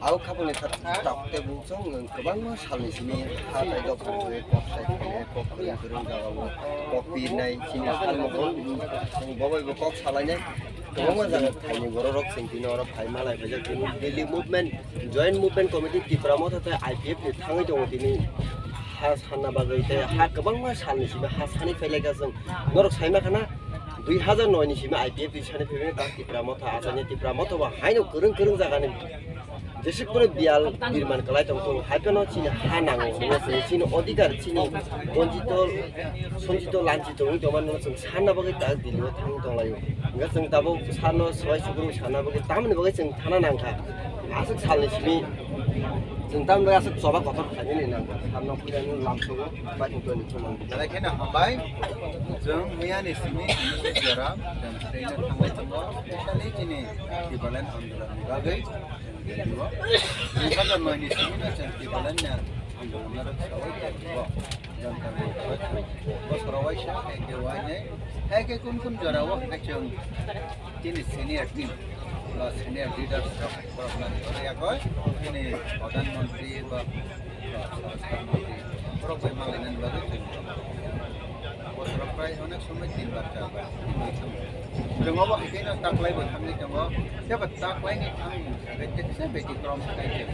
Aku kapan nih tak tebu song keban mah salih sini hal itu gue kok saya kok kering kalau kopi naik sini hal mau bawa ibu kok salahnya kau mah jangan hanya gorok sentino orang hai malai baca kini daily movement joint movement committee di promote atau IPF di tangan jauh ini has hana bagai itu ha keban mah salih sini has hani pelegaseng gorok saya mah karena 2009নি সিমে IPF di sana pemene tak di promote asalnya di promote wah hai no kering jangan Jisik pun bial birman kelai tong haipeno cini hanang ngasi cini odikar cini sonjito lanjito ini cuman nong sana bagai tak dilihat tang tong layu nggak seng tabu sana sesuai sebelum sana bagai taman bagai seng tanah nangka asik salih sini sengtam bagai asik sobat kotor kayaknya nih nangka sana punya langsung baju tuh nih cuman Jadi kena hambai jeng mian ismi sejarah dan trainer hambai tunggu kali cini di balan andalan bagai dua di pada mani sini macam di balannya andalan sawai dua dan kami bos rawai sah ke ke kun jarawak kacang jenis senior team senior leaders program ya koi ini Perdana Menteri program malinan bagai Surabaya honek somai tin baca Jangan awak ini nak tak lain berhamli jangan siapa tak lain ni kami betul saya betul krom saya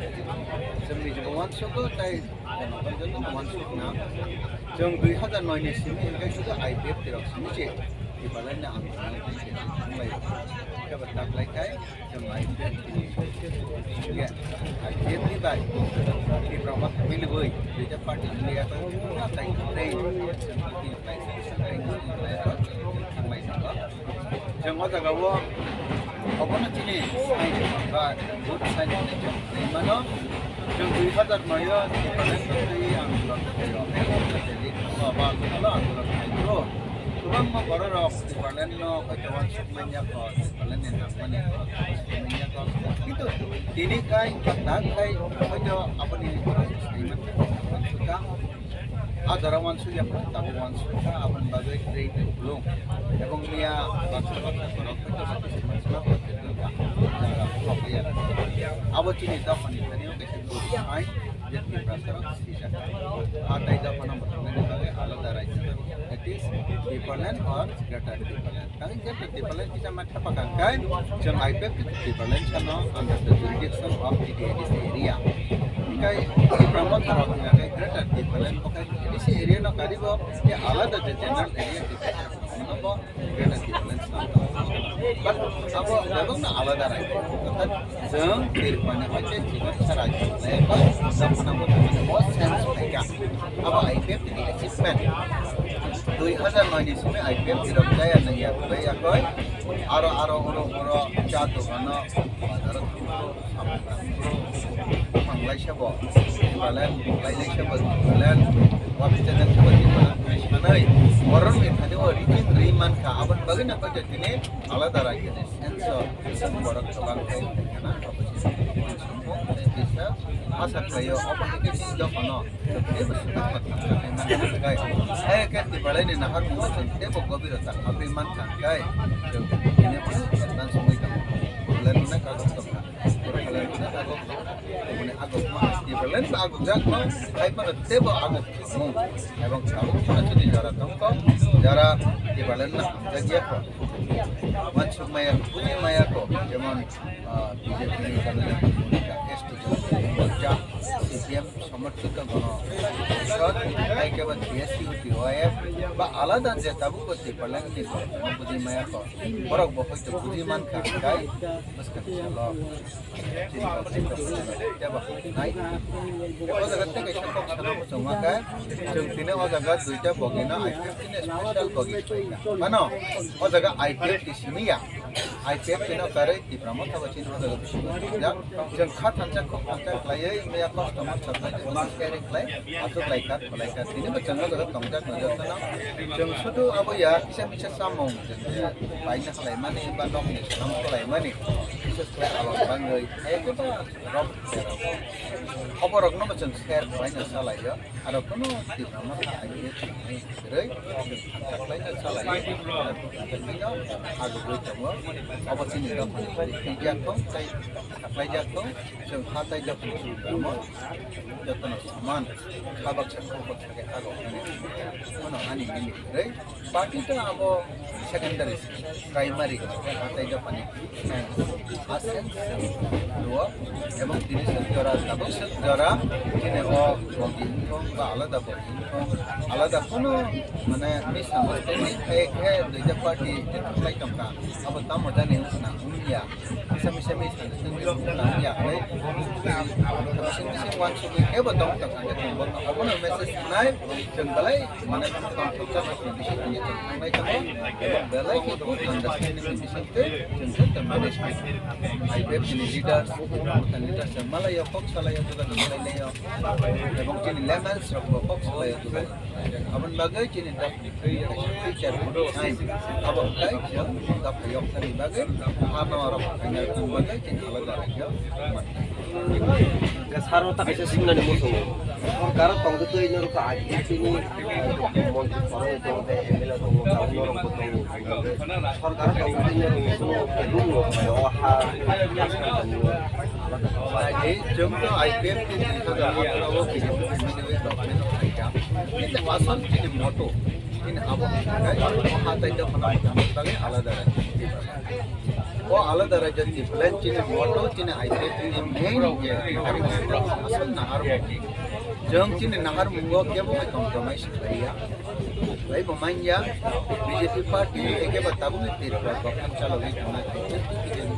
semi juga wan suku tay dan juga wan suku na jang 2009 ni sini kita juga IPF tidak sini je di balannya kami mulai siapa tak lain kay jang IPF ya IPF ni baik di promak pilih boy dia parti ni apa tay tay Jangan jaga wah, apa nak cini? Saya, good saya ni cakap. Mana? Jangan lihat ada maya di badan menteri yang jadi apa kalau itu. Tuhan mau berorok di badan no kawan semuanya kau badan yang namanya semuanya kau itu. Ini kai tak kai apa apa ni? Suka ada rawan sudah tapi rawan sudah akan bagai trade belum এবং মিয়া বাচ্চা আবার চিনি তখন এখানেও কিছু I যেটি প্রাসারণ সিজা আর তাই তখন আমরা আলাদা রাইছে that is Deparland or Greater Deparland kami jadi Deparland kita macam apa kan jam IPF itu Deparland sama under the jurisdiction of this area kai promote orang yang Greater Deparland pakai di area no karibo ya alada the general area apa Greater Deparland but apa dalam na alada rai tapi jeng Deparland aja juga sarai lepas sama nama bos sense mereka apa IPF ini achievement 2009 इसमें IPF tidak jaya नहीं है भाई या कोई आरो चाहतो करना Bharat Malaysia bo balan Malaysia bo balan wabit dan sebab di mana orang itu origin riman ka aban bagian apa jadi ni alada lagi ni sensor orang orang kain karena apa sih bisa asal kayo apa itu sih dah mana tapi bersama macam kai kan di balan ni nahar macam dia bo gobir tak apa iman kan kai ini pun dan semua itu balan mana kalau balan mana kalau kemudian agak mah di balan agak jak mah kai mana tebo agak এবং কাগজ যদি যারা তঙ্ক যারা di balan na jagiya ko mansuk maya punya maya ko যেমন BJP kanila ST ja CPM সমর্থিত গণ পরিষদ একেবারে TSUT OIF বা আলাদা যে তাবু করতে পারলেন কি বুঝি মায়া ko বরক বহইতো বুঝি মান খা গাই মস্কা চলো Coba, naik. Kalau jagat ni kita kau kena macam apa? Jumtina orang jagat duitnya bogina IPF ini special bogi. Mana? Orang jagat IPF di sini ya. IPF ini kare di promote apa cina orang jagat. Ya, jeng khat hancur klay, meya customer supply, mas kare klay, atau laikat. Ini macam orang jagat tongkat macam mana? Jeng suatu apa ya? Bisa sambung. Baiknya klay mana? Bandung ni, sambung klay mana? বিশেষ করে আলো বাঙালি একেবারে রব খবর রকম जों share খালাयनो सालायो आरो কোনো टिप्रामा थायो जेरै खालायनो सालायो बिदिनो आगुबै दङ अबथिनि दखान फैजाखौ जाय खालायजाखौ जों हाथाय दखान दङ जतन समान खाबाक साखौ थाखाय आगु उनाव आनि मिनिरै पार्टीटा अब सेकेन्डारि प्राइमारि हाथाय दखान आसेन दua এবং তিনি জরা যাব জরা তিনি বগিনথং বা আলাদা কোনো মানে মিসআন্ডারস্ট্যান্ডিং একে দুইটা পার্টি থাকাই টঙ্কা আবার তাম জানি না উনিয়া মিসা মিসআন্ডারস্ট্যান্ডিং না ইয়া হয় মিসিং ওয়ান সুবি এবার দম টঙ্কা বল অবনো মেসেজ নাই जों বালাই মানে কনফার্ম করতে বিশেষ নিয়ে থাকাই টঙ্কা এবং বালাই কি গুড আন্ডারস্ট্যান্ডিং বিশেষতে जों ম্যানেজমেন্ট আইবিএফ লিডার লিডার মালায়া ফক সালায়া juga মালায়া এবং যিনি লেমন্স রকম ফক সালায়া juga abang bagai jadi dah feature time abang kai dia dah payok tadi bagai apa orang hanya tu bagai jadi alat dia সারও তাকে সিগনালে বসো সরকার তঙ্গ তো ইনর কা আগে তিনি মন্ত্রী ফরম তো এমএলএ তো কাউন্সিলর তো সরকার তঙ্গ ইনর বসো রুম ও হা jadi contoh IPF ini juga kalau kita menilai dokumen mereka ini asal jadi moto ini apa hata itu sebagai alada alada raja di plan jadi moto jadi IPF ini main asal nahar jeng jadi nahar mungo dia mau compromise ya Baik pemainnya BJP party एक बार तब में तेरे पर government चलोगे करना है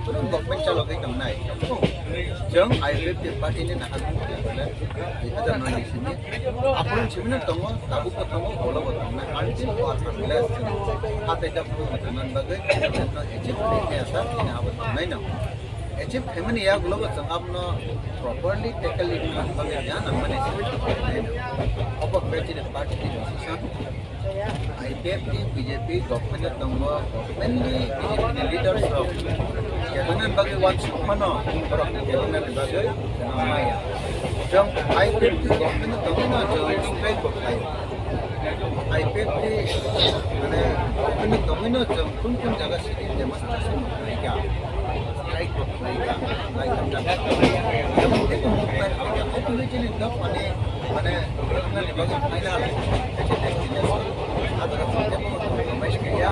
तुरंत government चलोगे करना है जंग आईपीएफ पार्टी ने नाहर किया itu dan ini apa yang sebenarnya tunggu tabu ketemu bola bertemu anjing kuat jelas hati dah perlu dengan bagai ejip ini asal ini apa namanya ejip kemana ya global sangapno properly tackle it bagai jangan namanya apa president party decision IPF BJP government tunggu mainly BJP leaders of cabinet bagi wan sukhano orang cabinet bagi namanya jam IPF government tunggu na jam straight berkait IPF mana government tunggu na jam pun jaga sini demonstrasi mereka strike mereka like jam itu itu jadi dah mana mana bagi final ada compromise kaya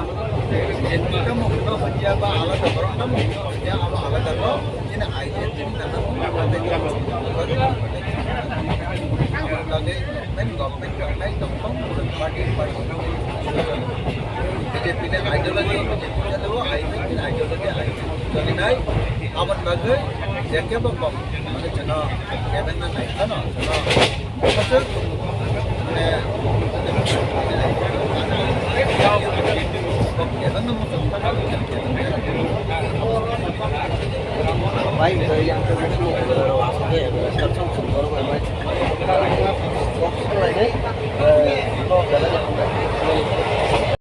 kita mau kena menjaga alat orang kamu ya alat apa ini aja ini tanah lagi main government lain tentang party BJP ने ideology jadi वो ideology jadi naik awan bagai ya क्या बकवास mana चना cabinet में नहीं था ना चना baik yang termasuk